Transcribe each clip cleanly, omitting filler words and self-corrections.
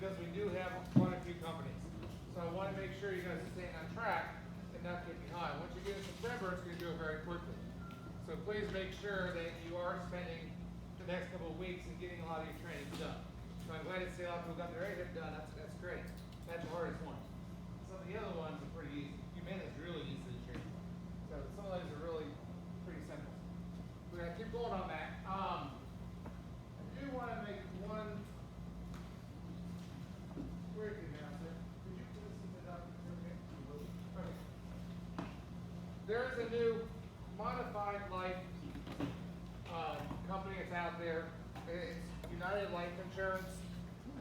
because we do have quite a few companies. So I want to make sure you guys are staying on track and not get behind. Once you get in September, it's going to go very quickly. So please make sure that you are spending the next couple of weeks and getting a lot of your trainings done. So I'm glad to see a lot of people got their AHIP done. That's great. That's the hardest one. Some of the other ones are pretty easy. Humana is really easy to train. So some of those are really pretty simple. We're gonna keep going on that. I do want to make one. Where is it now, sir? Could you put this in the document for me? Okay. There is a new modified life company that's out there. It's United Life Insurance,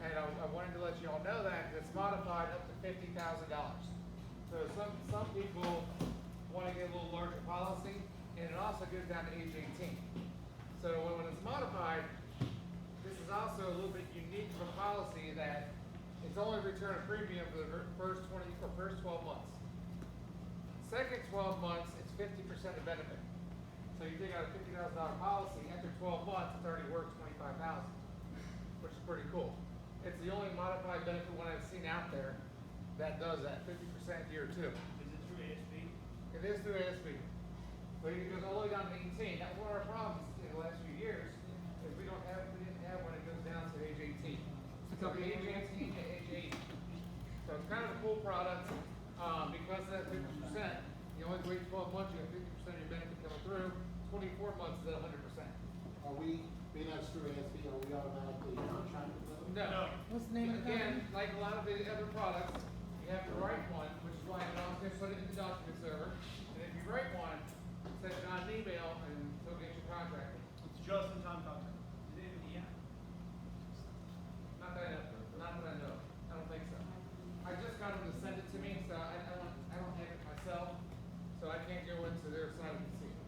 and I wanted to let you all know that it's modified up to $50,000. So some people want to get a little larger policy, and it also goes down to age 18. So when it's modified, this is also a little bit unique of a policy that it's only return of premium for the first 12 months. Second 12 months, it's 50% of benefit. So you take out a $50,000 policy, after 12 months, it's already worth $25,000, which is pretty cool. It's the only modified benefit one I've seen out there that does that, 50% year two. Is it through ASB? It is through ASB. But it goes all the way down to 18. That's one of our problems in the last few years, is we didn't have when it goes down to age 18. So age 18 to age 80. So it's kind of a cool product, because of that 50%. You only wait 12 months, you have 50% of your benefit coming through. 24 months is at 100%. Are we, being that's through ASB, are we automatically contracted with them? No. What's the name of the Again, company? like a lot of the other products, you have to write one, which is why I'm also going to put it in the document server. And if you write one, send it on an email and he'll get you contracted. It's just in time contract. Is it in the app? Not that I know. Not that I know. I don't think so. I just got them to send it to me, so I don't have it myself, so I can't go into their site and see it.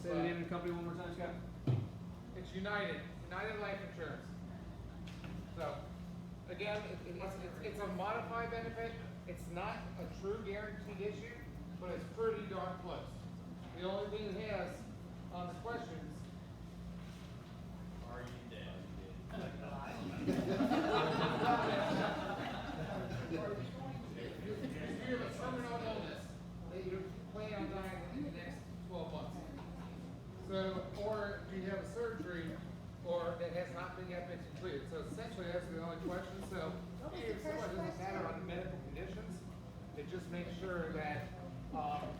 Say the name of the company one more time, Scott. It's United Life Insurance. So, again, it's a modified benefit. It's not a true guaranteed issue, but it's pretty darn close. The only thing it has on the questions. Are you dead? If you have a terminal illness that you plan on dying in the next 12 months. So, or do you have a surgery or that has not been yet been completed? So essentially that's the only question. So if someone doesn't matter on the medical conditions, it just makes sure that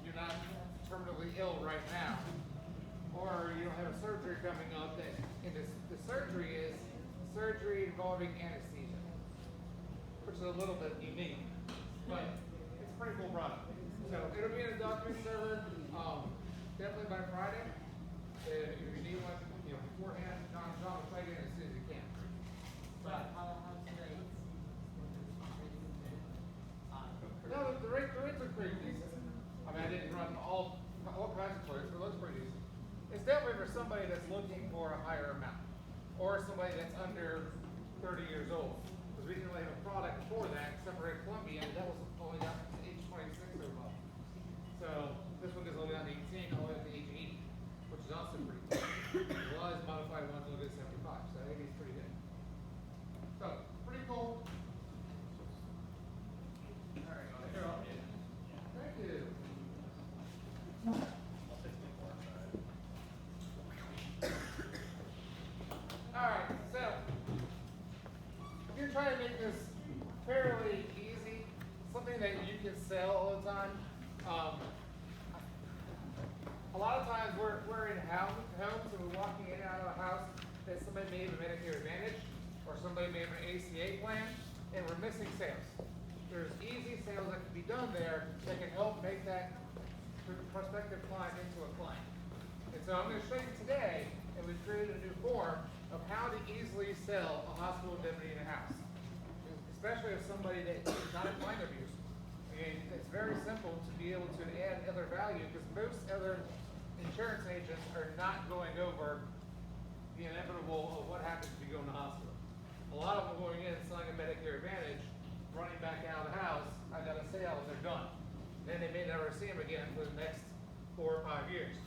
you're not terminally ill right now. Or you don't have a surgery coming up that, and the surgery is surgery involving anesthesia, which is a little bit unique, but it's a pretty cool product. So it'll be in a document server, definitely by Friday. If you need one, beforehand, John will try to get it as soon as he can. But no, the rates are pretty decent. I mean, I didn't run all kinds of quotes, but it looks pretty decent. It's definitely for somebody that's looking for a higher amount, or somebody that's under 30 years old. Because we didn't really have a product for that, except for at Columbia, and that was only down to age 26 or above. So this one goes all the way down to 18, all the way up to age 80, which is also pretty cool. A lot of these modified ones will go to 75, so 80 is pretty good. So, pretty cool. All right, thank you. Alright, so if you're trying to make this fairly easy, something that you can sell all the time, a lot of times we're in homes and we're walking in and out of a house that somebody may have a Medicare Advantage or somebody may have an ACA plan and we're missing sales. There's easy sales that can be done there that can help make that prospective client into a client. And so I'm going to show you today, and we've created a new form of how to easily sell a hospital indemnity in a house, especially if somebody that is not a client of yours. And it's very simple to be able to add other value because most other insurance agents are not going over the inevitable of what happens if you go in the hospital. A lot of them are going in and selling a Medicare Advantage, running back out of the house, I got a sale and they're done. Then they may never see them again for the next 4 or 5 years.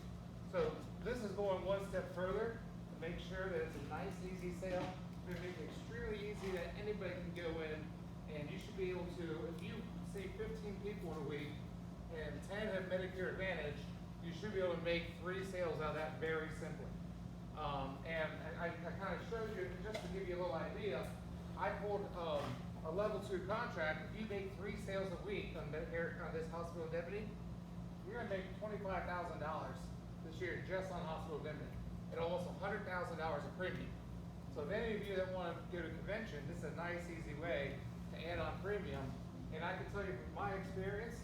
So this is going one step further to make sure that it's a nice, easy sale. We're going to make it extremely easy that anybody can go in 15 people in a week and 10 have Medicare Advantage, you should be able to make 3 sales out of that very simply. And I kind of showed you, just to give you a little idea, I pulled a level 2 contract. If you make 3 sales a week on Medicare, on this hospital indemnity, you're gonna make $25,000 this year just on hospital indemnity, and almost $100,000 of premium. So if any of you that wanna go to convention, this is a nice, easy way to add on premium. And I can tell you from my experience,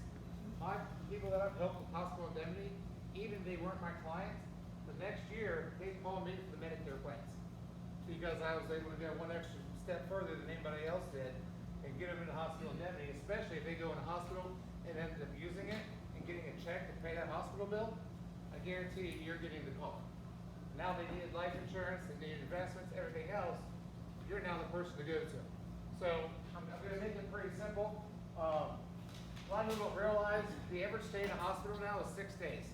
my people that I've helped with hospital indemnity, even if they weren't my clients, the next year, they called me for the Medicare plans. Because I was able to go one extra step further than anybody else did and get them into hospital indemnity, especially if they go in a hospital and end up using it and getting a check to pay that hospital bill. I guarantee you, you're getting the call. Now they needed life insurance, they needed investments, everything else, you're now the person to go to. So I'm gonna make it pretty simple. A lot of people don't realize the average stay in a hospital now is 6 days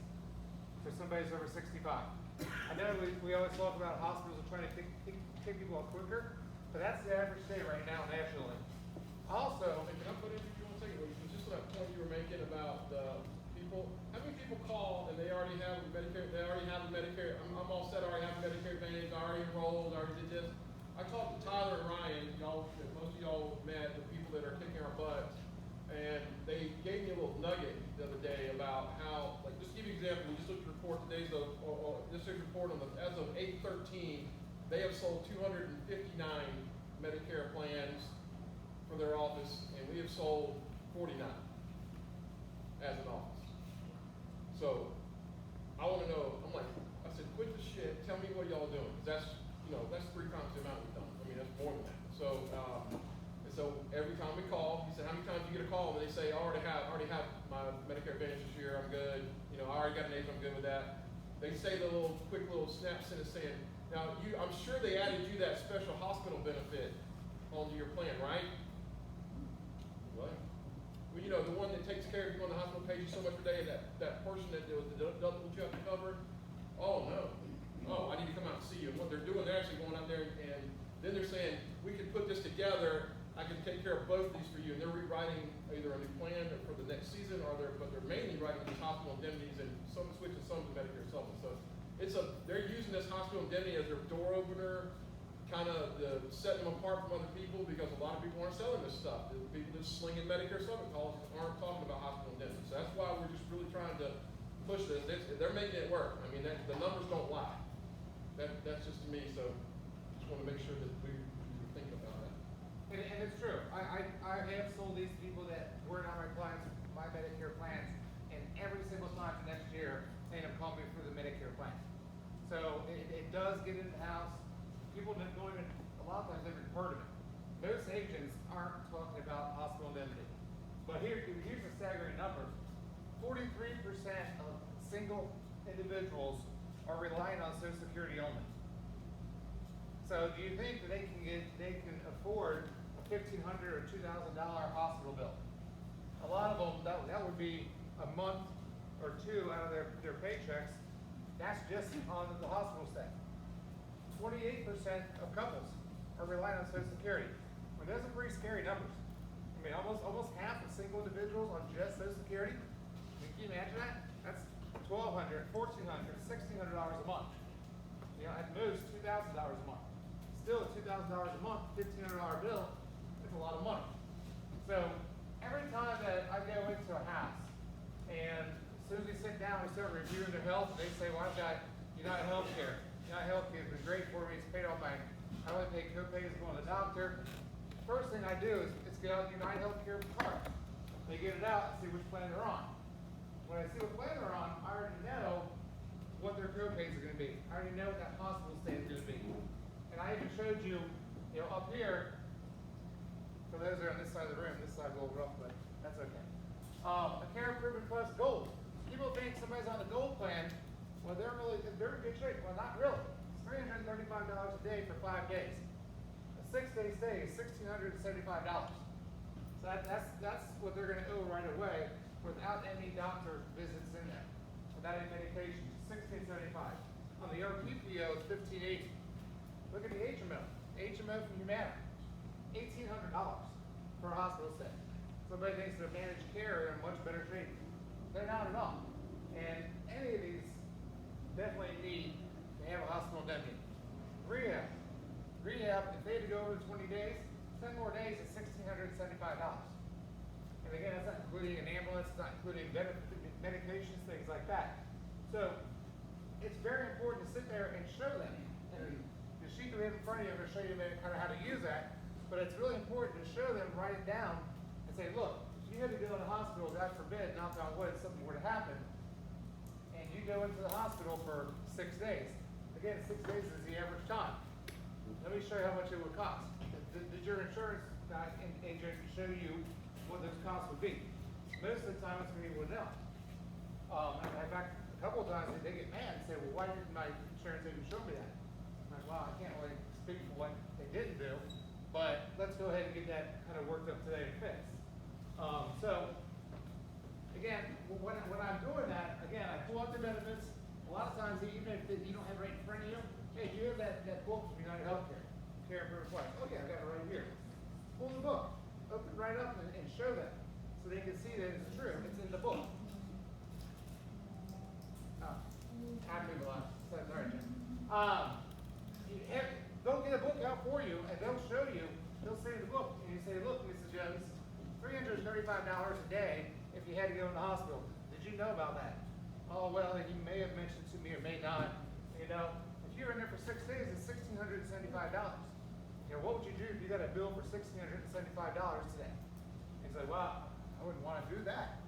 for somebody who's over 65. I know we always talk about hospitals are trying to kick people out quicker, but that's the average stay right now nationally. Also, Can I put in for 1 second? Just that point you were making about the people, how many people call and they already have a Medicare, I'm all set, I already have a Medicare Advantage, I already enrolled, I already did this. I talked to Tyler and Ryan, most of y'all met, the people that are kicking our butts, and they gave me a little nugget the other day about how, like, just to give you an example, we just looked at the report today, this report on as of 8/13, they have sold 259 Medicare plans for their office, and we have sold 49 as an office. So, I wanna know, I said, quit the shit, tell me what y'all doing, 'cause that's 3 times the amount we've done, I mean, that's more than that. So, and so every time we call, he said, how many times you get a call, and they say, I already have my Medicare Advantage this year, I'm good, I already got an age, I'm good with that. They say the quick little snap sentence saying, now, I'm sure they added you that special hospital benefit onto your plan, right? What? Well, the one that takes care of you when the hospital pays you so much per day, that portion that was the deductible you have to cover. Oh, no. Oh, I need to come out and see you. And what they're doing, they're actually going out there and then they're saying, we can put this together, I can take care of both of these for you. And they're rewriting either a new plan for the next season, but they're mainly writing these hospital indemnities and switching some to Medicare supplement. So they're using this hospital indemnity as their door opener, kind of setting them apart from other people, because a lot of people aren't selling this stuff. The people just slinging Medicare supplement policies aren't talking about hospital indemnity. So that's why we're just really trying to push this. They're making it work. I mean, the numbers don't lie. That's just to me. So just want to make sure that we think about that. and it's true. I have sold these people that were not my clients, my Medicare plans, and every single time for next year, they end up calling me for the Medicare plan. So it does get in the house. People don't even, a lot of times they've never heard of it. Most agents aren't talking about hospital indemnity. But here's a staggering number. 43% of single individuals are relying on Social Security only. So do you think that they can afford a $1,500 or $2,000 hospital bill? A lot of them, that would be a month or 2 out of their paychecks. That's just on the hospital stay. 28% of couples are relying on Social Security. I mean, those are pretty scary numbers. I mean, almost half of single individuals on just Social Security. I mean, can you imagine that? That's $1,200, $1,400, $1,600 a month. At most $2,000 a month. Still, at $2,000 a month, $1,500 bill, it's a lot of money. So every time that I go into a house, and as soon as we sit down, we start reviewing their health, and they say, well, I've got United Healthcare. United Healthcare has been great for me. It's paid off I only pay co-pays going to the doctor. First thing I do is get out the United Healthcare card. They get it out and see which plan they're on. When I see what plan they're on, I already know what their co-pays are going to be. I already know what that hospital stay is going to be. And I even showed you, up here, for those that are on this side of the room, this side's a little rough, but that's okay. A Care Improvement Plus Gold. People think somebody's on the Gold plan. Well, they're in good shape. Well, not really. It's $335 a day for 5 days. A 6-day stay is $1,675. So that's what they're going to owe right away without any doctor visits in there, without any medication. $1,675. On the RPPO, it's $1,580. Look at the HMO. HMO from Humana, $1,800 for a hospital stay. So somebody thinks they're managed care are in much better shape. They're not at all. And any of these definitely need to have a hospital indemnity. Rehab. Rehab, if they had to go over the 20 days, 10 more days is $1,675. And again, that's not including an ambulance, it's not including medications, things like that. So, it's very important to sit there and show them. And the sheet that we have in front of you, I'm going to show you kind of how to use that. But it's really important to show them, write it down, and say, look, if you had to go to the hospital, God forbid, knock on wood, something were to happen, and you go into the hospital for 6 days. Again, 6 days is the average time. Let me show you how much it would cost. Did your insurance agent show you what those costs would be? Most of the time, it's going to be without. In fact, a couple of times they get mad and say, well, why didn't my insurance agent show me that? I'm like, well, I can't really speak for what they didn't do, but let's go ahead and get that kind of worked up today and fixed. So, again, when I'm doing that, again, I pull out the benefits. A lot of times, even if you don't have it right in front of you, hey, do you have that book from United Healthcare? Care for Request. Oh yeah, I got it right here. Pull the book, open it right up and show them so they can see that it's true. It's in the book. I move a lot. Sorry, Jim. They'll get a book out for you and they'll show you, they'll say in the book, and you say, look, Mrs. Jones, $335 a day if you had to go in the hospital. Did you know about that? Oh, well, you may have mentioned to me or may not. You know, if you're in there for 6 days, it's $1,675. You know, what would you do if you got a bill for $1,675 today? He's like, well, I wouldn't want to do that.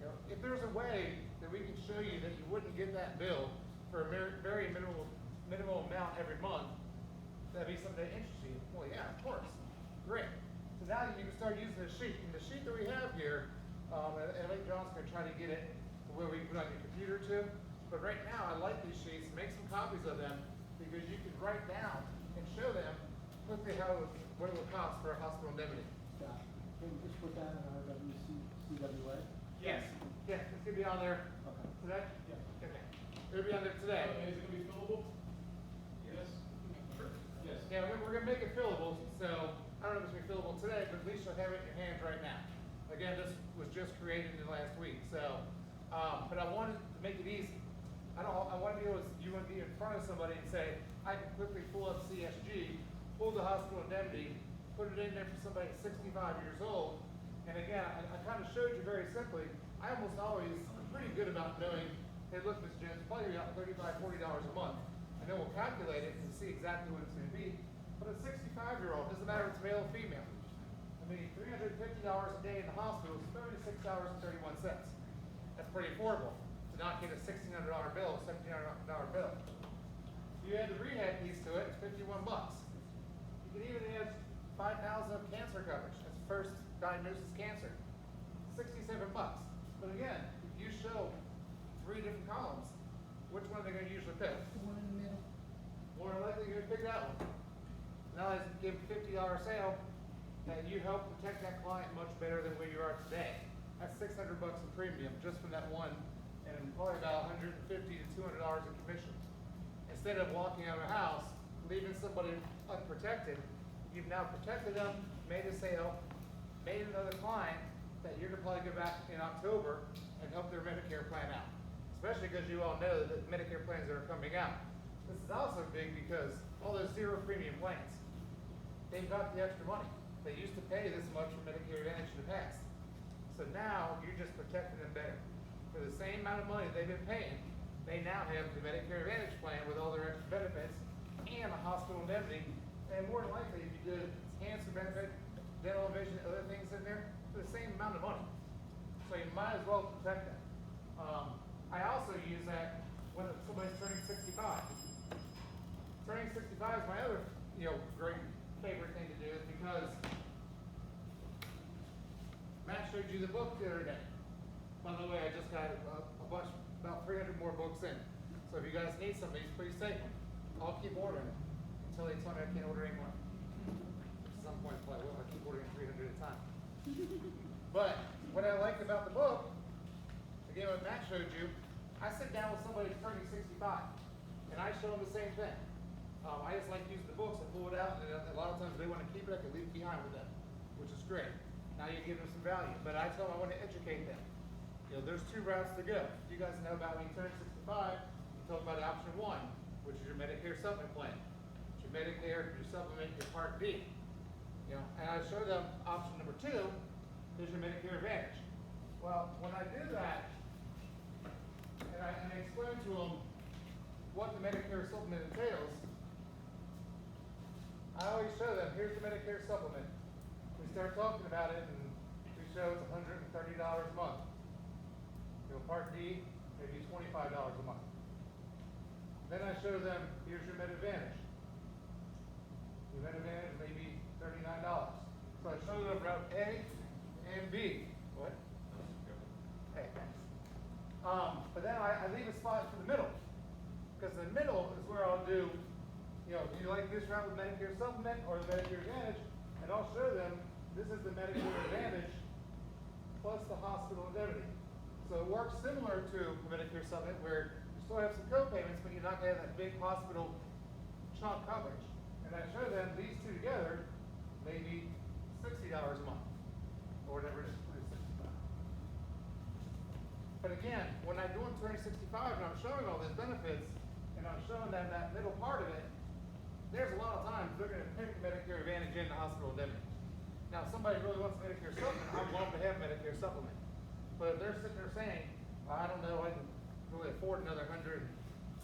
You know, if there's a way that we can show you that you wouldn't get that bill for a very minimal amount every month, that'd be something that interests you. Well, yeah, of course. Great. So now you can start using the sheet. And the sheet that we have here, and I think John's going to try to get it to where we can put on your computer too. But right now, I like these sheets. Make some copies of them because you can write down and show them quickly what it would cost for a hospital indemnity. Scott, can you just put that in our CWA? Yes. Yeah, it's going to be on there Okay. today? Yeah. Okay. It'll be on there today. And is it gonna be fillable? Yes? Sure. Yes. Yeah, we're gonna make it fillable, so I don't know if it's gonna be fillable today, but at least you'll have it in your hands right now. Again, this was just created in the last week, so, but I wanted to make it easy. I want to be able to, you want to be in front of somebody and say, I can quickly pull up CSG, pull the hospital indemnity, put it in there for somebody at 65 years old, and again, I kind of showed you very simply, I almost always, I'm pretty good about knowing, hey, look, Ms. Jones, probably about $35, $40 a month. And then we'll calculate it and see exactly what it's going to be. But a 65-year-old, doesn't matter if it's male or female. I mean, $350 a day in the hospital is $36.31. That's pretty affordable to not get a $1,600 bill, $1,700 bill. If you add the rehab piece to it, it's 51 bucks. You can even add 5,000 of cancer coverage. That's first diagnosis cancer. 67 bucks. But again, if you show 3 different columns, which one are they going to usually pick? The one in the middle. More than likely, you're going to pick that one. Now let's give $50 sale, and you help protect that client much better than where you are today. That's $600 bucks in premium just from that one, and probably about $150 to $200 in commission. Instead of walking out of a house, leaving somebody unprotected, you've now protected them, made a sale, made another client that you're going to probably go back in October and help their Medicare plan out. Especially because you all know that Medicare plans that are coming out. This is also big because all those zero premium plans, they've got the extra money. They used to pay this much for Medicare Advantage in the past. So now you're just protecting them better. For the same amount of money they've been paying, they now have the Medicare Advantage plan with all their extra benefits and a hospital indemnity. And more than likely, if you did cancer benefit, dental vision, other things in there, for the same amount of money. So you might as well protect them. I also use that when somebody's turning 65. Turning 65 is my other, great favorite thing to do is because Matt showed you the book the other day. By the way, I just got a bunch, about 300 more books in. So if you guys need some of these, please take them. I'll keep ordering them until they tell me I can't order anymore. At some point, I will. I keep ordering 300 at a time. But what I liked about the book, again, what Matt showed you, I sit down with somebody turning 65, and I show them the same thing. I just like using the books. I pull it out, and a lot of times they want to keep it. I can leave it behind with them, which is great. Now you give them some value, but I tell them I want to educate them. You know, there's two routes to go. You guys know about when you turn 65, you talk about option one, which is your Medicare supplement plan. It's your Medicare, your supplement, your Part D. You know, and I show them option number two is your Medicare Advantage. Well, when I do that, and I explain to them what the Medicare supplement entails, I always show them, here's the Medicare supplement. We start talking about it, and we show it's $130 a month. You know, Part D, maybe $25 a month. Then I show them, here's your Med Advantage. Your Med Advantage may be $39. So I show them route A and B. What? Hey, thanks. But then I leave a spot for the middle. Because the middle is where I'll do, you know, do you like this route with Medicare Supplement or the Medicare Advantage? And I'll show them, this is the Medicare Advantage plus the hospital indemnity. So it works similar to Medicare Supplement where you still have some co-payments, but you're not going to have that big hospital chunk coverage. And I show them these two together, maybe $60 a month, or whatever it is, 65. But again, when I do them turning 65 and I'm showing all these benefits, and I'm showing them that middle part of it, there's a lot of times they're going to pick Medicare Advantage and the hospital indemnity. Now, if somebody really wants Medicare Supplement, I want them to have Medicare Supplement. But if they're sitting there saying, well, I don't know, I can really afford another $170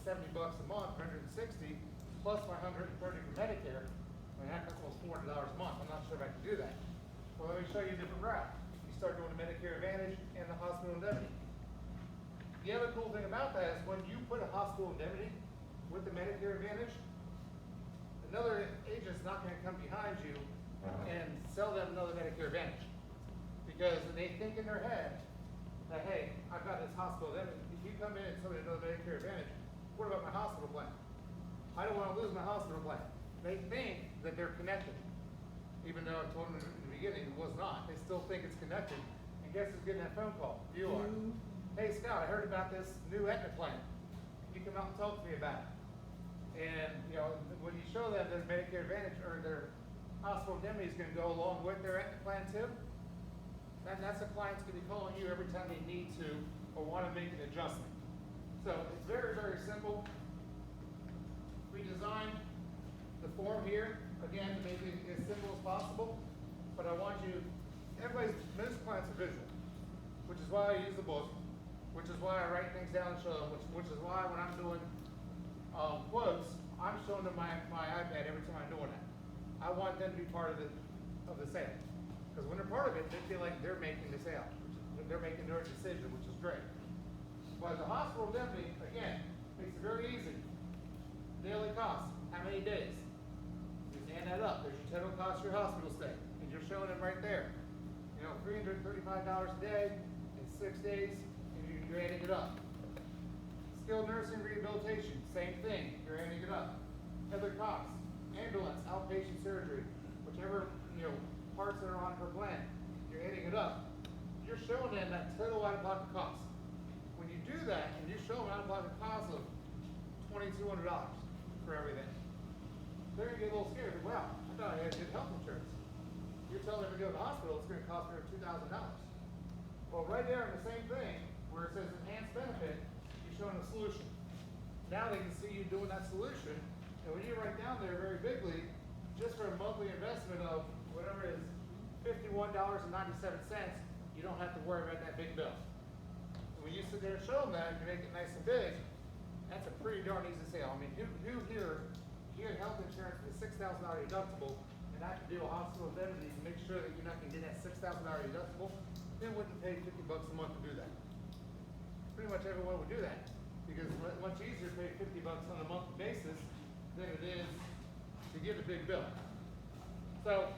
a month, 160, plus my 130 for Medicare, I mean, that's almost $400 a month. I'm not sure if I can do that. Well, let me show you a different route. You start doing the Medicare Advantage and the hospital indemnity. The other cool thing about that is when you put a hospital indemnity with the Medicare Advantage, another agent's not going to come behind you and sell them another Medicare Advantage. Because they think in their head that, hey, I've got this hospital indemnity. If you come in and sell me another Medicare Advantage, what about my hospital plan? I don't want to lose my hospital plan. They think that they're connected. Even though I told them in the beginning it was not. They still think it's connected. And guess who's getting that phone call? You are. Hey Scott, I heard about this new Aetna plan. Can you come out and talk to me about it? And you know, when you show them their Medicare Advantage or their hospital indemnity is going to go along with their Aetna plan too, then that's a client's going to be calling you every time they need to or want to make an adjustment. So it's very, very simple. We designed the form here, again, to make it as simple as possible, but I want you, most clients are visual, which is why I use the book, which is why I write things down and show them, which is why when I'm doing quotes, I'm showing them my iPad every time I'm doing that. I want them to be part of the sale. Because when they're part of it, they feel like they're making the sale. They're making their decision, which is great. But the hospital indemnity, again, makes it very easy. Daily costs, how many days? You just add that up. There's your total cost for your hospital stay. And you're showing them right there. You know, $335 a day in 6 days, and you're adding it up. Skilled nursing rehabilitation, same thing, you're adding it up. Other costs, ambulance, outpatient surgery, whichever, you know, parts that are on per plan, you're adding it up. You're showing them that total out-of-pocket cost. When you do that, and you show them out-of-pocket cost of $2,200 for everything, they're gonna get a little scared. Wow, I thought I had good health insurance. You're telling them to go to the hospital, it's gonna cost me $2,000. Well, right there in the same thing, where it says enhanced benefit, you're showing a solution. Now they can see you doing that solution, and when you write down there very bigly, just for a monthly investment of whatever it is, $51.97, you don't have to worry about that big bill. And when you sit there and show them that, and you make it nice and big, that's a pretty darn easy sale. I mean, who here, you had health insurance with a $6,000 deductible, and I can do a hospital indemnity to make sure that you're not gonna get that $6,000 deductible, then wouldn't pay $50 a month to do that. Pretty much everyone would do that, because it's much easier to pay $50 on a monthly basis than it is to get a big bill. So,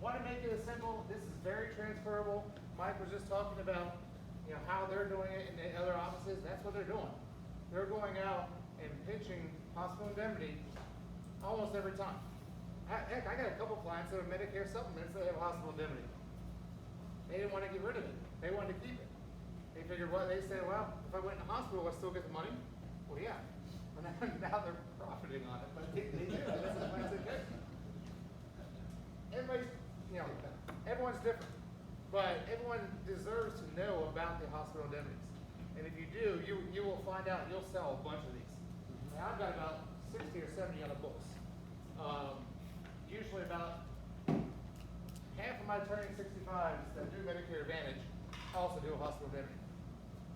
want to make it as simple. This is very transferable. Mike was just talking about, you know, how they're doing it in the other offices. That's what they're doing. They're going out and pitching hospital indemnity almost every time. Heck, I got a couple clients that have Medicare supplements that have hospital indemnity. They didn't want to get rid of it. They wanted to keep it. They figured, well, they said, well, if I went in the hospital, I still get the money. Well, yeah. Well, now they're profiting on it, but they do. That's okay. Everybody's, you know, everyone's different. But everyone deserves to know about the hospital indemnities. And if you do, you will find out, you'll sell a bunch of these. Now, I've got about 60 or 70 on the books. Usually about half of my turning 65s that do Medicare Advantage also do a hospital indemnity.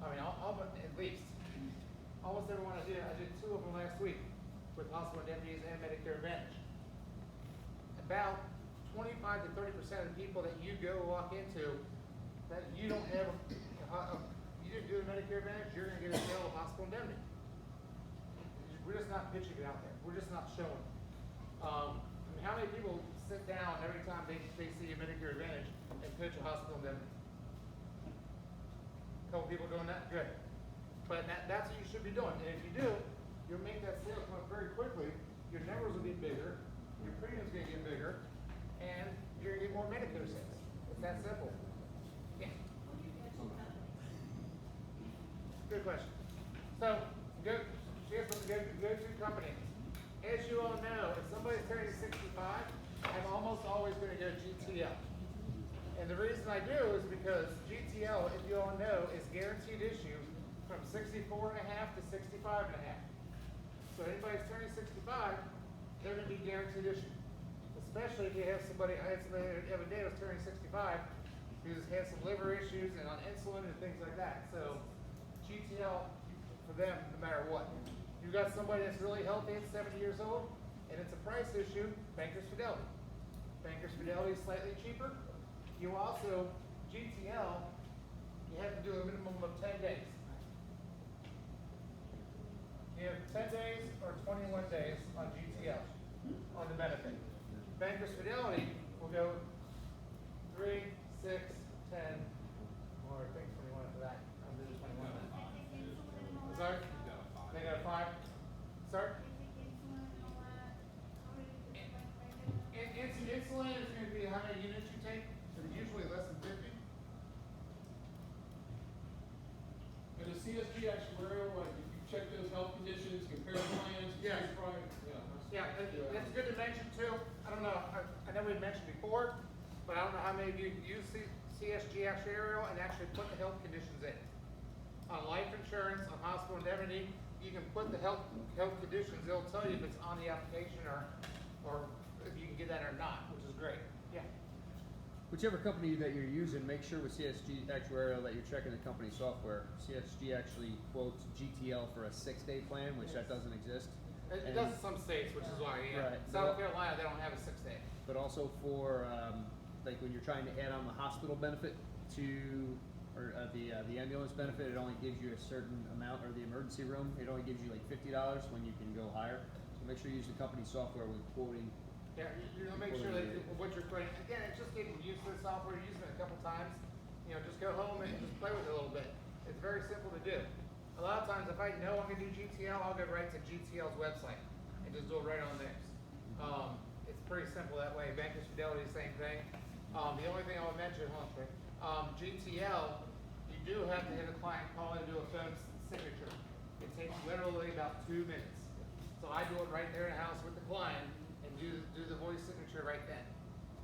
I mean, at least. Almost everyone I did 2 of them last week with hospital indemnities and Medicare Advantage. About 25 to 30% of the people that you go walk into that you don't have you didn't do a Medicare Advantage, you're gonna get a sale of hospital indemnity. We're just not pitching it out there. We're just not showing. I mean, how many people sit down every time they see a Medicare Advantage and pitch a hospital indemnity? Couple people doing that? Good. But that's what you should be doing. And if you do, you'll make that sale come up very quickly. Your numbers will get bigger, your premium's gonna get bigger, and you're gonna get more Medicare sales. It's that simple. Yeah. Good question. So, here's what the go-to company. As you all know, if somebody's turning 65, I'm almost always gonna go GTL. And the reason I do is because GTL, if you all know, is guaranteed issue from 64 and a half to 65 and a half. So anybody's turning 65, they're gonna be guaranteed issue. Especially if you have somebody, I had somebody the other day was turning 65, who has some liver issues and on insulin and things like that. So GTL for them, no matter what. You got somebody that's really healthy at 70 years old, and it's a price issue, Bankers Fidelity. Bankers Fidelity is slightly cheaper. You also, GTL, you have to do a minimum of 10 days. You have 10 days or 21 days on GTL, on the benefit. Bankers Fidelity will go 3, 6, 10, or I think 21 after that. I'm doing 21. Sorry? They got a 5? Sorry? Insulin is going to be how many units you take. So usually less than 50. And the CSG actuarial, like, if you check those health conditions, compare plans, Yeah. choose price, Yeah, that's good to mention too. I don't know, I know we mentioned before, but I don't know how many of you use CSG actuarial and actually put the health conditions in. On life insurance, on hospital indemnity, you can put the health conditions. It'll tell you if it's on the application or if you can get that or not, which is great. Yeah. Whichever company that you're using, make sure with CSG Actuarial that you're checking the company software. CSG actually quotes GTL for a 6-day plan, which that doesn't exist. It does in some states, which is why, yeah. Right. South Carolina, they don't have a 6-day. But also for like when you're trying to add on the hospital benefit to, or the ambulance benefit, it only gives you a certain amount, or the emergency room, it only gives you like $50 when you can go higher. So make sure you use the company software when quoting. Yeah, you're gonna make sure that what you're putting, again, it's just getting used to the software, using it a couple times. You know, just go home and just play with it a little bit. It's very simple to do. A lot of times, if I know I'm gonna do GTL, I'll go right to GTL's website and just do it right on theirs. It's pretty simple that way. Bankers Fidelity, same thing. The only thing I would mention, GTL, you do have to have a client call in and do a phone signature. It takes literally about 2 minutes. So I do it right there in the house with the client and do the voice signature right then.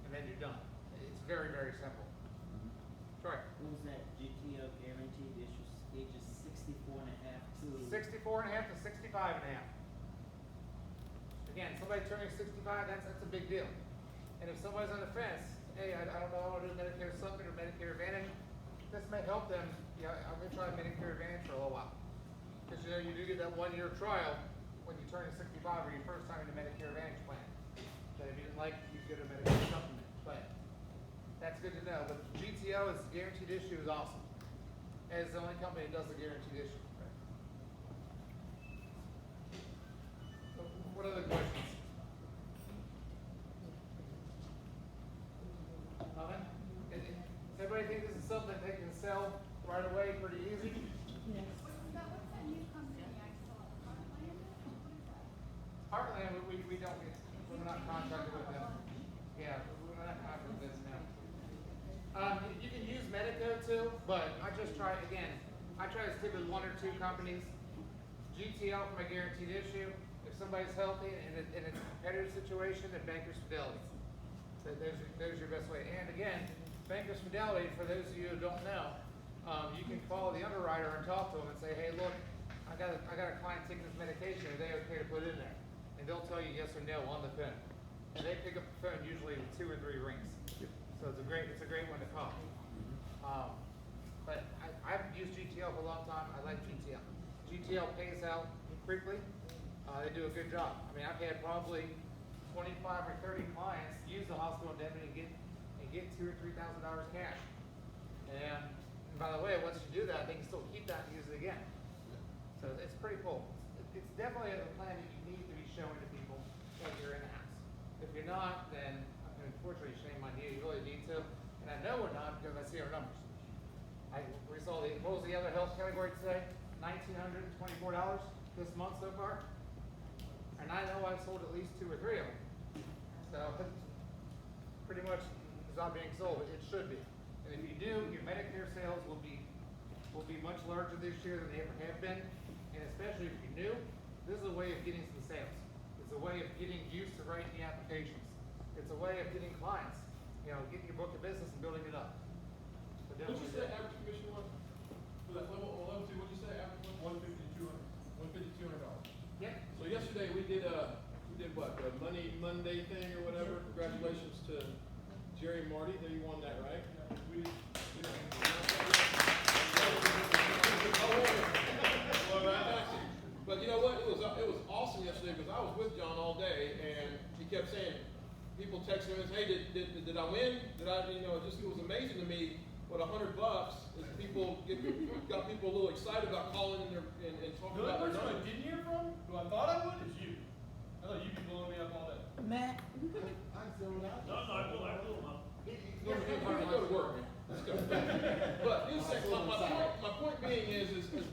And then you're done. It's very, very simple. Troy? What was that GTL guaranteed issue ages 64 and a half to 64 and a half to 65 and a half. Again, somebody turning 65, that's a big deal. And if somebody's on the fence, hey, I don't know, I want to do Medicare Supplement or Medicare Advantage, this may help them. You know, I'm going to try Medicare Advantage for a little while. Because you know, you do get that 1-year trial when you turn 65 or your first time in the Medicare Advantage plan. That if you didn't like it, you could get a Medicare Supplement. But that's good to know. But GTO is guaranteed issue is awesome. As the only company that does the guaranteed issue. So what other questions? Nothing? Does everybody think this is something that they can sell right away pretty easy? Heartland, we don't get, we're not contracted with them. Yeah, we're not contracted with this now. You can use Medico too, but I just try, again, I try to stick with 1 or 2 companies. GTL for my guaranteed issue. If somebody's healthy and in a competitive situation, then Bankers Fidelity. So there's your best way. And again, Bankers Fidelity, for those of you who don't know, you can call the underwriter and talk to them and say, hey, look, I got a client taking this medication, are they okay to put in there? And they'll tell you yes or no on the phone. And they pick up the phone usually with 2 or 3 rings. So it's a great one to call. But I've used GTL for a long time. I like GTL. GTL pays out quickly. They do a good job. I mean, I've had probably 25 or 30 clients use the hospital indemnity and get $2,000 or $3,000 cash. And by the way, once you do that, they can still keep that and use it again. So it's pretty cool. It's definitely a plan that you need to be showing to people when you're in the house. If you're not, then unfortunately, shame on you. You really need to. And I know we're not because I see our numbers. We saw what was the other health category today? $1,924 this month so far. And I know I've sold at least 2 or 3 of them. So pretty much it's not being sold. It should be. And if you do, your Medicare sales will be much larger this year than they ever have been. And especially if you're new, this is a way of getting some sales. It's a way of getting used to writing the applications. It's a way of getting clients. You know, getting your book of business and building it up. So What'd you say average commission was? For that level, on level 2, what'd you say average was? $150,200. Yep. So yesterday we did what, the Money Monday thing or whatever. Congratulations to Jerry and Marty. There, you won that, right? But you know what? It was awesome yesterday because I was with John all day and he kept saying, people texting him, hey, did I win? It was amazing to me what $100 is got people a little excited about calling and talking The about only their person I numbers. didn't hear from, who I thought I would, is you. I thought you'd be blowing me up all day. Matt. I'm zoned out. I blew him up. Go to work, man. Let's go. But you say, my point being is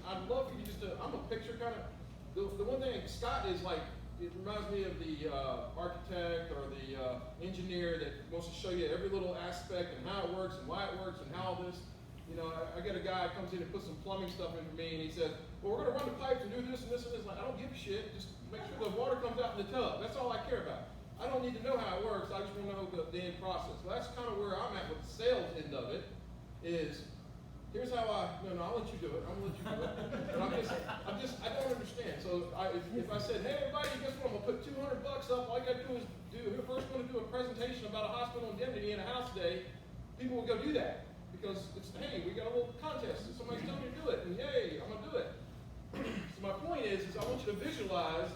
I'd love for you just to, I'm a picture kind of, the one thing, Scott is like, it reminds me of the architect or the engineer that wants to show you every little aspect and how it works and why it works and how this, you know, I get a guy who comes in and puts some plumbing stuff in for me and he says, well, we're gonna run the pipes and do this and this and this. Like, I don't give a shit, just make sure the water comes out in the tub. That's all I care about. I don't need to know how it works, I just wanna know the end process. So that's kind of where I'm at with the sales end of it, is here's how I'll let you do it. I'm gonna let you do it. But I don't understand. So if I said, hey everybody, guess what? I'm gonna put $200 up. All you gotta do is we're first gonna do a presentation about a hospital indemnity in a house today. People will go do that because it's, hey, we got a little contest. Somebody's telling me to do it, and yay, I'm gonna do it. So my point is I want you to visualize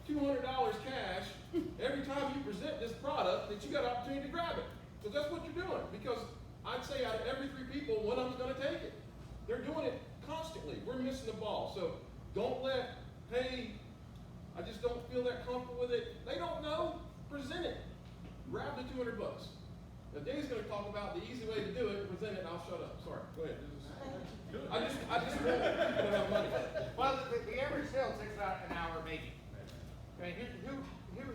$200 cash every time you present this product that you got an opportunity to grab it. Because that's what you're doing. Because I'd say out of every 3 people, one of them's going to take it. They're doing it constantly. We're missing the ball. So don't hey, I just don't feel that comfortable with it. They don't know. Present it. Grab the $200. Now Dave's going to talk about the easy way to do it. Present it. And I'll shut up. Sorry. Go ahead. I just want people to have money. Well, the average sale takes about an hour maybe. I mean, who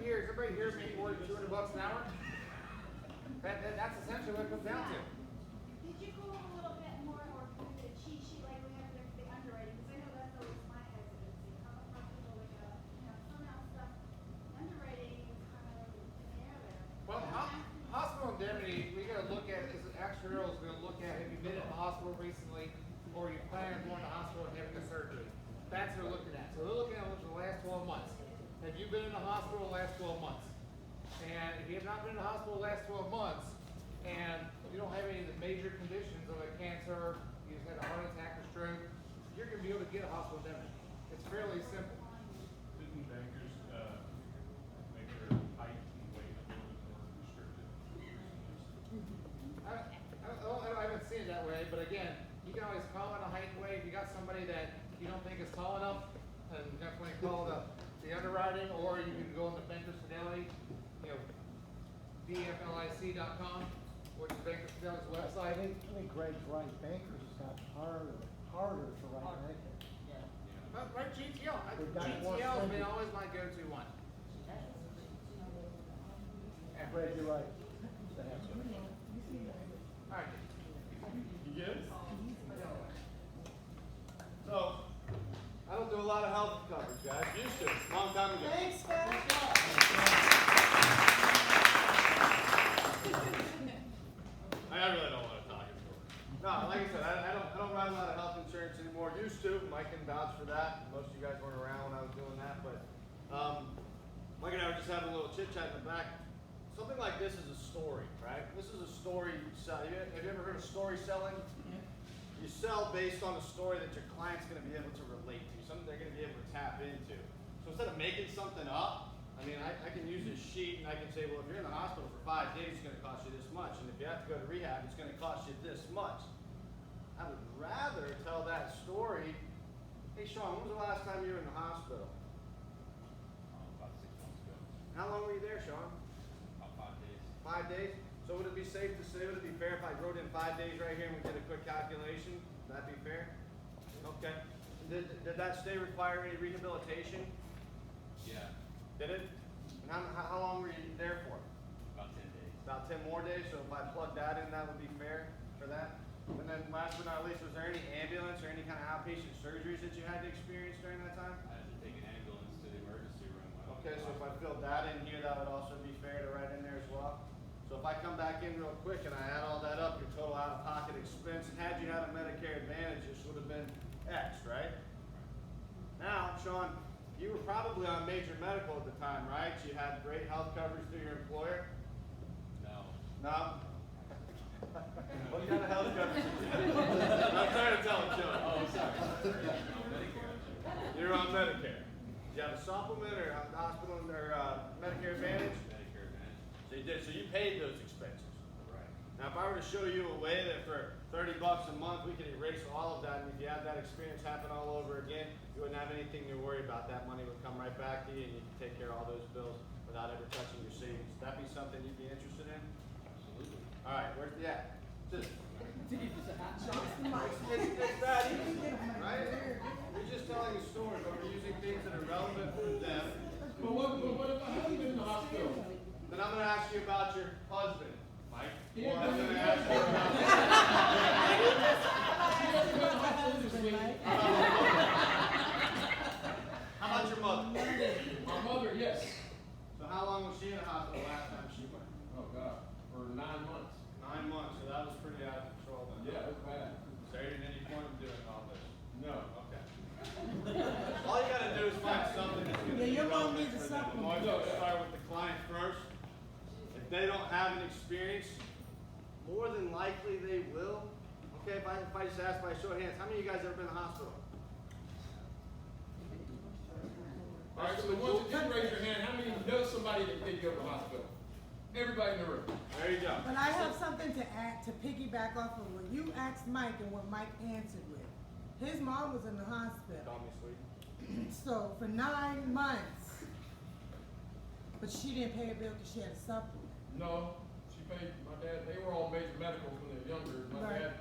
here, is everybody here making more than $200 an hour? That's essentially what it comes down to. Did you go a little bit more or through the cheat sheet like we have the underwriting? Because I know that's always my hesitancy. Come across people like somehow stuff, underwriting is kind of in the air there. Well, hospital indemnity, we gotta look at, as actuarial is gonna look at, have you been in the hospital recently, or you plan on going to the hospital and having a surgery? That's what they're looking at. So they're looking at the last 12 months. Have you been in the hospital the last 12 months? And if you have not been in the hospital the last 12 months, and you don't have any of the major conditions of a cancer, you just had a heart attack or stroke, you're gonna be able to get a hospital indemnity. It's fairly simple. Didn't bankers, make their height and weight a little bit more restricted? I haven't seen it that way, but again, you can always call it a height and weight. If you got somebody that you don't think is tall enough, then definitely call the underwriting, or you can go on the Bankers Fidelity, bflic.com, which is Bankers Fidelity's I website. think Greg's right. Bankers has got harder to write Medicare. But right, GTL. They've got more GTL has been spending. always my go-to one. Yeah. Greg, you're right. All right. You good? So, I don't do a lot of health coverage, guys. Used to, long time ago. Thanks, Scott. I really don't want No, like I said, I don't run a lot of health insurance anymore. Used to. Mike can vouch for that. Most of you guys weren't around when I was doing that, but Mike and I were just having a little chit chat in the back. Something like this is a story, right? This is a story you sell. Have you ever heard of story selling? You sell based on a story that your client's going to be able to relate to, something they're going to be able to tap into. So instead of making something up, I mean, I can use this sheet and I can say, well, if you're in the hospital for 5 days, it's going to cost you this much. And if you have to go to rehab, it's going to cost you this much. I would rather tell that story. Hey, Sean, when was the last time you were in the hospital? About 6 months ago, How long were you there, Sean? about 5 days. 5 days? So would it be safe to say, would it be fair if I wrote in 5 days right here and we did a quick calculation? Would that be fair? Okay. Did that stay require any rehabilitation? Yeah, Did it? And how long were you there for? about 10 days. About 10 more days, so if I plug that in, that would be fair for that? And then last but not least, was there any ambulance or any kind of outpatient surgeries that you had to experience during that time? I had to take an ambulance to the emergency room. Okay, so if I filled that in here, that would also be fair to write in there as well? So if I come back in real quick and I add all that up, your total out-of-pocket expense, and had you had a Medicare Advantage, this would have been X, right? Now, Sean, you were probably on major medical at the time, right? You had great health coverage through your employer? No. No? What kind of health coverage did you have? I'm trying to tell him, Sean. Oh, sorry. No, Medicare. You're on Medicare. Did you have a supplement or a hospital or Medicare Advantage? Medicare Advantage. So you did. So you paid those expenses. Right. Now, if I were to show you a way that for $30 a month we could erase all of that, and if you had that experience happen all over again, you wouldn't have anything to worry about. That money would come right back to you, and you could take care of all those bills without ever touching your savings. Would that be something you'd be interested in? Absolutely. All right. Where's the at? Just. It's It's that easy, right? We're just telling a story, but we're using things that are relevant for them. But what if I haven't been in the hospital? Then I'm going to ask you about your husband, Mike. He Well, ain't I'm been going in to the ask you about. He hasn't been in the hospital this week. How about your mother? My mother, yes. So how long was she in the hospital last time she went? Oh, God, for 9 months. 9 months, so that was pretty out of control then. Yeah, it was bad. So you didn't any point in doing all this? No. Okay. All you gotta do is find something that's gonna be Yeah, your mom relevant needs a for them. supplement. Always gotta start with the client first. If they don't have an experience, more than likely they will. Okay, if I just ask by a show of hands, how many of you guys ever been to the hospital? All right, so the ones that didn't raise your hand, how many know somebody that did go to the hospital? Everybody in the room. There you go. But I have something to add, to piggyback off of what you asked Mike and what Mike answered with. His mom was in the hospital, Call me sweet. so for 9 months. But she didn't pay a bill because she had a supplement. No, she paid, my dad, they were all major medicals when they were younger. My Right. dad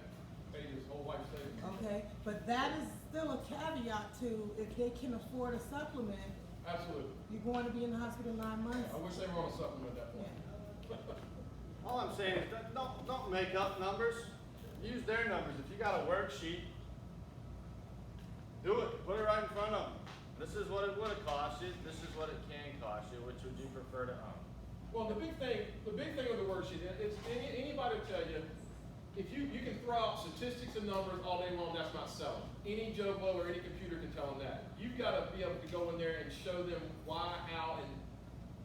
paid his whole life savings. Okay, but that is still a caveat to if they can afford a supplement, Absolutely. you're going to be in the hospital 9 months. I wish they were on a supplement at that point. Yeah. All I'm saying is don't make up numbers. Use their numbers. If you got a worksheet, do it. Put it right in front of them. This is what it would have cost you. This is what it can cost you. Which would you prefer to own? Well, the big thing of the worksheet is anybody will tell you, if you can throw out statistics and numbers all day long, that's not selling. Any Joe Blow or any computer can tell them that. You've got to be able to go in there and show them why, how, and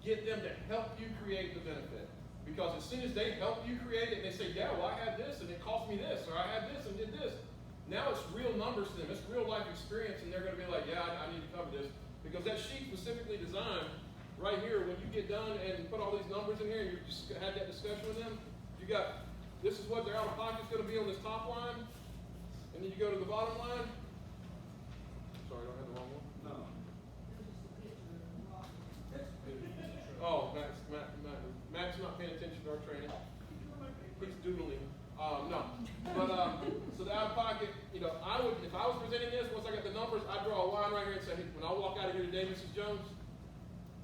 get them to help you create the benefit. Because as soon as they help you create it, and they say, yeah, well, I had this and it cost me this, or I had this and did this. Now it's real numbers to them. It's real life experience, and they're going to be like, yeah, I need to cover this. Because that sheet specifically designed right here, when you get done and put all these numbers in here, and you just had that discussion with them, you got, this is what their out-of-pocket is going to be on this top line, and then you go to the bottom line. Sorry, I don't have the wrong one. No. Oh, Matt's not paying attention to our training. He's doodling. No. But, so the out-of-pocket, you know, if I was presenting this, once I got the numbers, I'd draw a line right here and say, hey, when I walk out of here today, Mrs. Jones,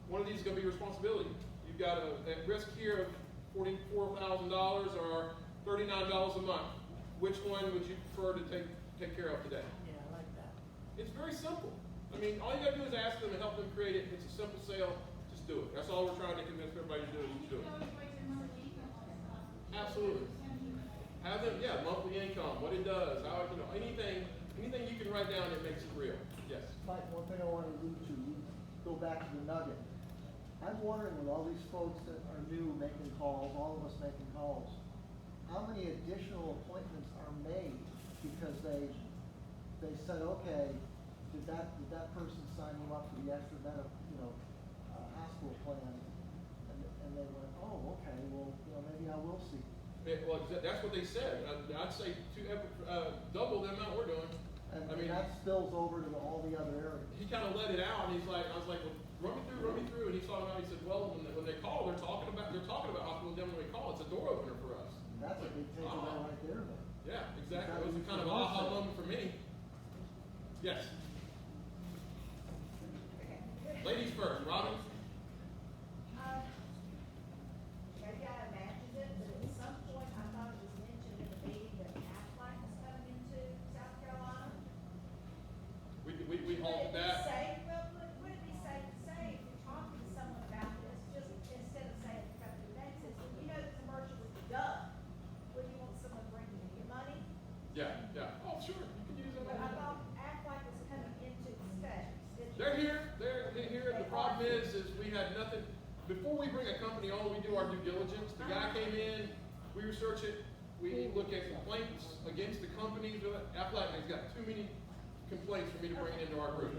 one of these is going to be your responsibility. You've got a risk here of $44,000 or $39 a month. Which one would you prefer to take care of today? Yeah, I like that. It's very simple. I mean, all you got to do is ask them and help them create it. It's a simple sale. Just do it. That's all we're trying to convince everybody to do. Just do it. Absolutely. Have have them, yeah, monthly income, what it does, how, you know, anything you can write down that makes it real. Yes. Mike, one thing I want to allude to, you go back to the nugget. I'm wondering with all these folks that are new making calls, all of us making calls, how many additional appointments are made because they said, okay, did that person sign you up for the extra hospital plan? And they went, oh, okay, well, maybe I will see. Yeah, well, that's what they said. I'd say double the amount we're doing. And I mean, that spills over to all the other areas. he kind of let it out, and I was like, well, run me through, and he talking about, he said, well, when they call, they're talking about hospital indemnity when they call. It's a door opener for us. That's a big takeaway right there, then. Yeah, exactly. It was kind of an aha moment for me. Yes. Ladies first, Robin. Maybe I imagined it, but at some point I thought it was mentioned in the meeting that Aflac is coming into South Carolina. We halted that. Would it be safe to say, if you're talking to someone about this, just instead of saying the company name, since you know the commercial was done, would you want someone bringing you your money? Yeah. Oh, sure. You can use them. But I thought Aflac was coming into the state. They're here. They're here. The problem is we had nothing. Before we bring a company on, we do our due diligence. The guy came in, we research it, we look at complaints against the company. Aflac has got too many complaints for me to bring it into our group.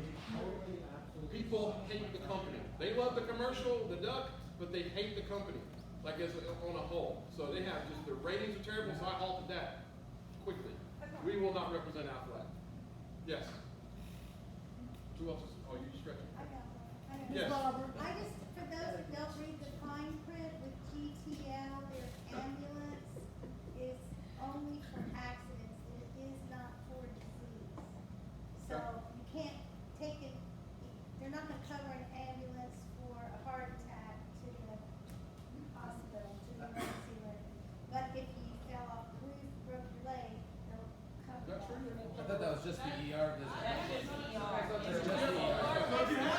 People hate the company. They love the commercial, the duck, but they hate the company, like as on a whole. So they have just, their ratings are terrible, so I halted that quickly. We will not represent Aflac. Yes. Who else is, oh, you stretching? I know. Yes. I just, for those that don't read the fine print with GTL, their ambulance is only for accidents, it is not for disease. So you can't take it, they're not gonna cover an ambulance for a heart attack to the hospital, to the emergency room. But if you fell off the roof, broke your leg, they'll cover That's that. true. I thought that was just the ER visit. So if you have a heart attack,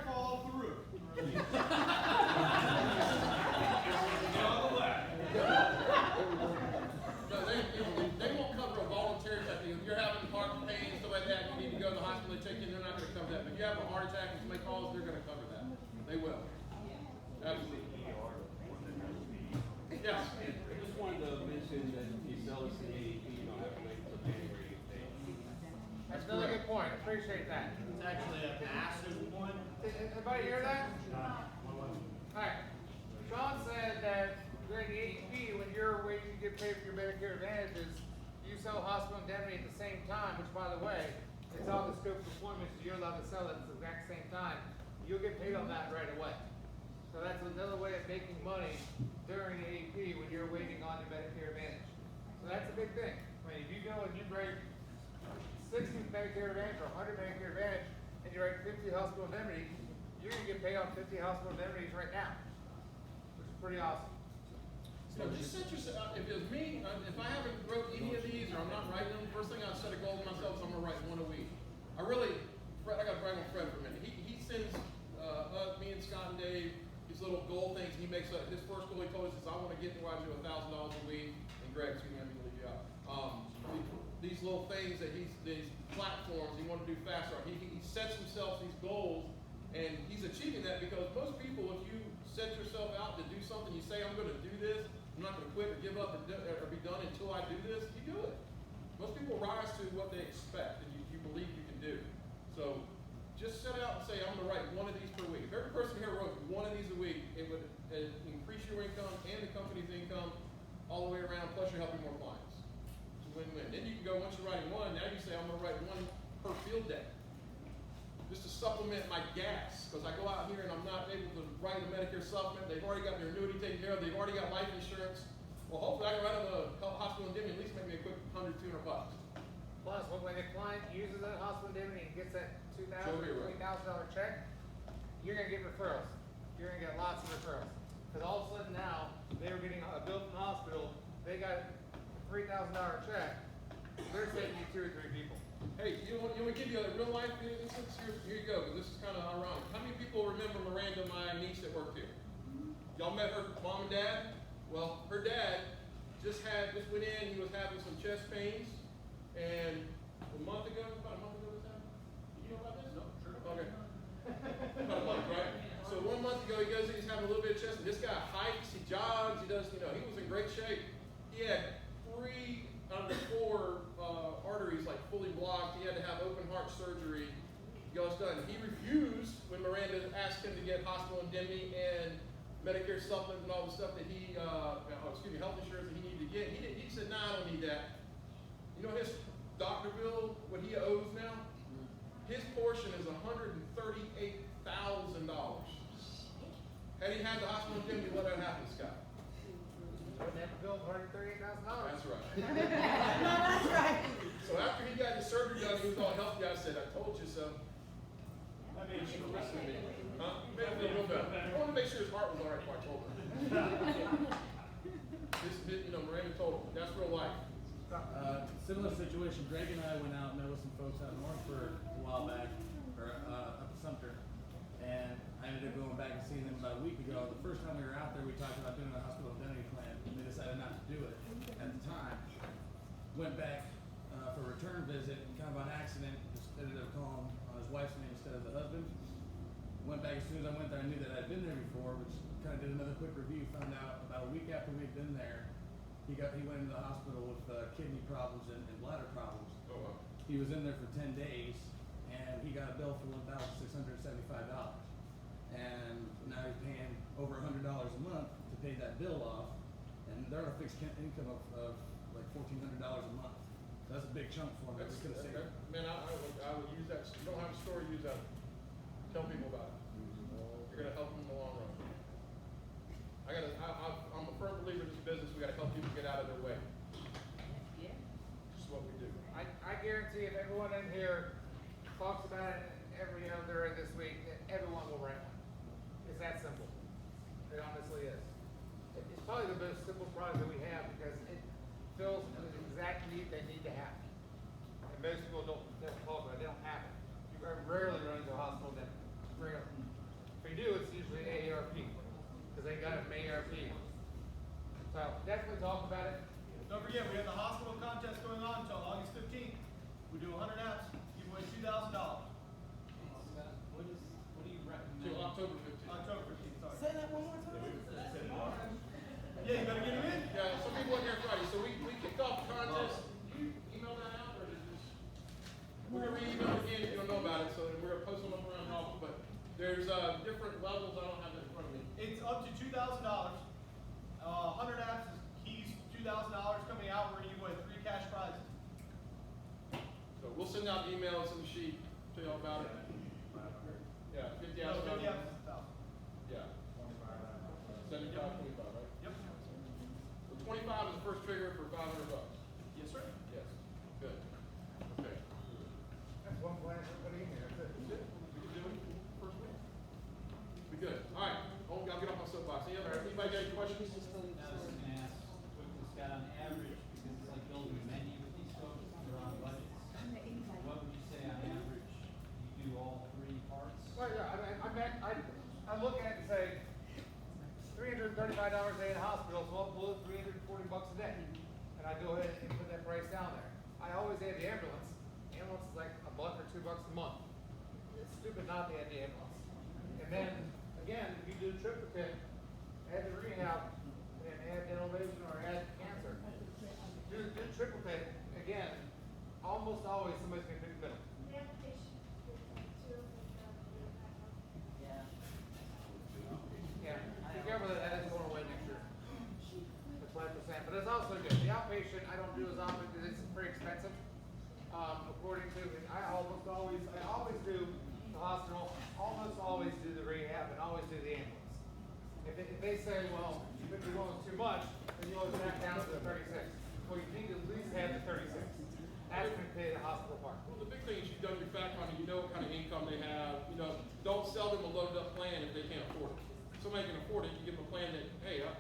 fall off the roof. No, they won't cover a voluntary type thing. If you're having heart pain, stuff like that, you need to go to the hospital and check in, they're not gonna cover that. But if you have a heart attack and somebody calls, they're gonna cover that. They will. Absolutely. Yes. I just wanted to mention that if you sell us an AEP, you don't have to make the January pay. That's another good point, appreciate that. It's actually a massive one. Did anybody hear that? Alright, Sean said that during the AEP, when you're waiting to get paid for your Medicare Advantages, you sell hospital indemnity at the same time, which by the way, it's on the scope of appointments, you're allowed to sell it at the exact same time. You'll get paid on that right away. So that's another way of making money during the AEP when you're waiting on your Medicare Advantage. So that's a big thing. I mean, if you go and you break 60 Medicare Advantage or 100 Medicare Advantage, and you write 50 hospital indemnity, you're gonna get paid on 50 hospital indemnities right now, which is pretty awesome. So just set yourself, if it was me, if I haven't wrote any of these or I'm not writing them, first thing I'd set a goal for myself is I'm gonna write one a week. I gotta brag on Fred for a minute. He sends, me and Scott and Dave, these little goal things. He makes his first goal he told us is I wanna get to where I do $1,000 a week, and Greg, excuse me, I'm gonna leave you out. These little things that these platforms he wanted to do faster. He sets himself these goals, and he's achieving that because most people, if you set yourself out to do something, you say, I'm gonna do this, I'm not gonna quit or give up or be done until I do this, you do it. Most people rise to what they expect and you believe you can do. So just set out and say, I'm gonna write one of these per week. If every person here wrote one of these a week, it would increase your income and the company's income all the way around, plus you're helping more clients. It's a win-win. Then you can go, once you're writing one, now you say, I'm gonna write one per field day. Just to supplement my gas, because I go out here and I'm not able to write a Medicare supplement. They've already got their annuity taken care of. They've already got life insurance. Well, hopefully I can write them a hospital indemnity, at least make me a quick $100, $200. Plus, when the client uses that hospital indemnity and gets that $2,000 or $3,000 check, you're gonna get referrals. You're gonna get lots of referrals. Because all of a sudden now, they were getting a bill from the hospital, they got a $3,000 check, they're saving you 2 or 3 people. Hey, you want to give you a real life instance? Here you go, because this is kind of ironic. How many people remember Miranda, my niece that worked here? Y'all met her mom and dad? Well, her dad just had just went in, he was having some chest pains, and about a month ago this happened? Do you know about this? No, sure. Okay. About a month, right? So 1 month ago, he goes in, he's having a little bit of chest, and this guy hikes, he jogs, he does, he was in great shape. He had 3 out of the 4 arteries like fully blocked. He had to have open heart surgery. He goes done. He refused when Miranda asked him to get hospital indemnity and Medicare supplements and all the stuff that health insurance that he needed to get. He said, "Nah, I don't need that." You know his doctor bill, what he owes now? His portion is $138,000. Had he had the hospital indemnity, what would happen, Scott? Wouldn't have to bill $138,000. That's right. No, that's right. So after he got his surgery done, he was all healthy. I said, "I told you so." I mean, You should listen to me. Huh? Made him feel real better. I wanted to make sure his heart was all right before I told him. Miranda told him. That's real life. Similar situation, Greg and I went out and met with some folks out in Northford a while back, or up at Sumter, and I ended up going back and seeing them about a week ago. The first time we were out there, we talked about doing a hospital indemnity plan, and they decided not to do it at the time. Went back for a return visit, kind of on accident, just ended up calling on his wife's name instead of the husband. Went back as soon as I went there, I knew that I'd been there before, which kind of did another quick review, found out about a week after we'd been there, he went into the hospital with kidney problems and bladder problems. Oh, wow. He was in there for 10 days, and he got a bill for $1,675. And now he's paying over $100 a month to pay that bill off, and they're on a fixed income of like $1,400 a month. So that's a big chunk for him. Man, I would use that. You don't have a story, use that. Tell people about it. You're gonna help them in the long run. I'm a firm believer in this business. We gotta help people get out of their way. Yeah. This is what we do. I guarantee if everyone in here talks about it during this week, that everyone will write one. It's that simple. It honestly is. It's probably the most simple product that we have because it fills the exact need they need to have. And most people don't talk about it. They don't have it. You rarely run into a hospital that rarely. If you do, it's usually AARP because they got it from AARP. So definitely talk about it. Don't forget, we have the hospital contest going on until August 15th. We do 100 apps, give away $2,000. What do you recommend? Till October 15th. October 15th, sorry. Say that one more time. Yeah, you better get them in. Yeah, some people weren't here Friday, so we kicked off the contest. You email that out, or is this? We're gonna re-email it again if you don't know about it, so we're gonna post them up around the office, but there's, different levels, I don't have that in front of me. It's up to $2,000. 100 apps is keys, $2,000 coming out. We're gonna give away 3 cash prizes. So we'll send out the emails and the sheet, tell y'all about it. Yeah, 50 No, hours. 50 apps is 1,000. Yeah. 75, 25, right? Yep. So 25 is the first trigger for $500. Yes, sir. Yes. Good. Okay. That's one plan for everybody in here. That's it. That's it. We can do it first week. We good. All right. I'll get off my soapbox. Anybody got any questions? I was gonna ask, Scott, on average, because it's like building a menu with these folks, they're on budgets. What would you say on average, you do all 3 parts? Well, yeah, I look at it and say, $335 a day in the hospital, so I'll blow $340 a day. And I go ahead and put that price down there. I always add the ambulance. Ambulance is like $1 or $2 a month. It's stupid not to add the ambulance. And then, again, if you do triplicate, add the rehab, and add dental vision or add cancer. Do triplicate, again, almost always somebody's gonna pick the middle. The application, too, Yeah. Yeah, be careful that is going away next year. The 5%, but it's also good. The outpatient, I don't do as often because it's pretty expensive. According to, I always do the hospital, almost always do the rehab, and always do the ambulance. If they say, well, you think you're going too much, then you always back down to the 36. Well, you need to at least have the 36. That's going to pay the hospital part. Well, the big thing is you've done your fact finding, you know what kind of income they have, don't sell them a loaded up plan if they can't afford it. If somebody can afford it, you give them a plan that, hey, I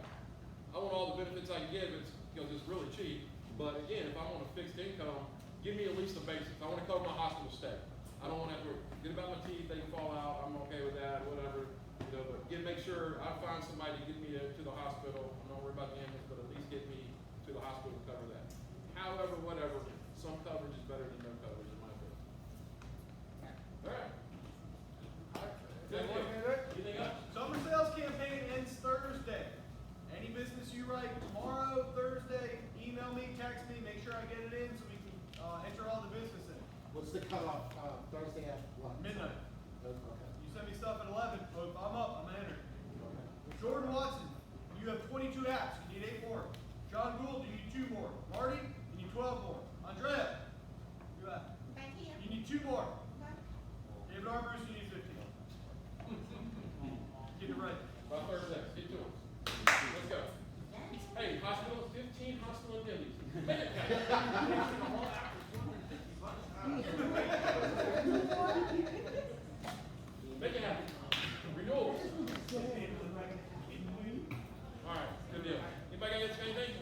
want all the benefits I can give, it's really cheap. But again, if I want a fixed income, give me at least the basics. I want to cover my hospital stay. I don't want to have to get about my teeth, they can fall out, I'm okay with that, whatever. But make sure I find somebody to get me to the hospital. I'm not worried about the ambulance, but at least get me to the hospital to cover trying to get it in so we can, enter all the business in. What's the cutoff, Thursday at what? Midnight. Okay. You send me stuff at 11, so if I'm up, I'm entering. Jordan Watson, you have 22 apps, you need 8 more. John Gould, you need 2 more. Marty, you need 12 more. Andrea, you have. Back here. You need 2 more. Okay. David Arbus, you need 15. Get it right. About 30 seconds, get to it. Let's go. Hey, hospital, 15 hospital attendings. Make it count. Make it happen. Renewals. All right, good deal. Anybody got anything?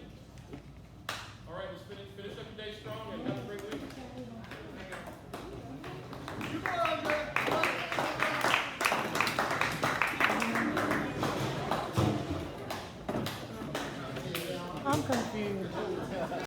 All right, let's finish up the day strong and have a great week. You go, Andrea. I'm confused.